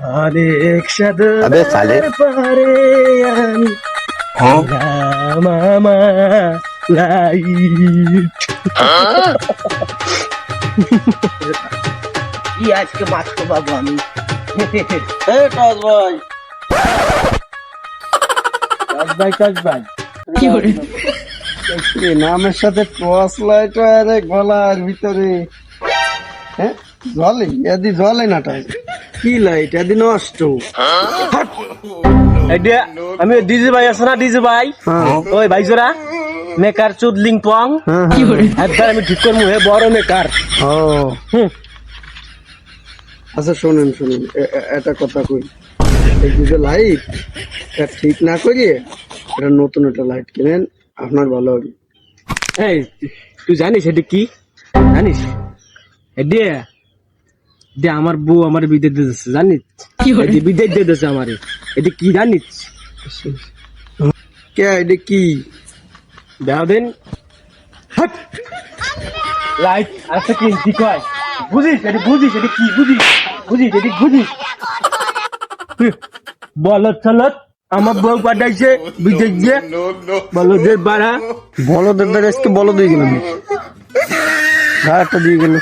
অনেক अबे साले সাধনার পরে আমি মামা লাইট কি আজকে মাত্র বাবু আমি টস ভাই কাজ ভাই কি করে নামের সাথে টর্চ লাইট আরে গলার ভিতরে হ্যাঁ জলে এদি জলে না টাই কি লাইট এদি নষ্ট আমি ডিজে ভাই আছে না ডিজে ভাই ওই ভাই জোরা মেকার চুদলিং পং কি করে একবার আমি ঠিক করবো হে বড় মেকার ও আচ্ছা শোনেন শোনেন একটা কথা কই এই যে লাইট এটা ঠিক না করিয়ে এটা নতুন একটা লাইট কিনেন আপনার ভালো হবে এই তুই জানিস এটা কি জানিস এডে দে আমার বউ আমার বিদেশ দিতেছে জানিস এডে বিদেশ দিতেছে আমারে এটা কি জানিস কে এটা কি দাও দেন লাইট আচ্ছা কি কি কয় বুঝিস এটা কি বুঝিস এটা বুঝিস বলত চলত আমার বউ পাঠাইছে বিদেশ দিয়ে বলদের বাড়া বলদের দ্বারা আজকে বলদ হয়ে গেলাম একটা দিয়ে গেল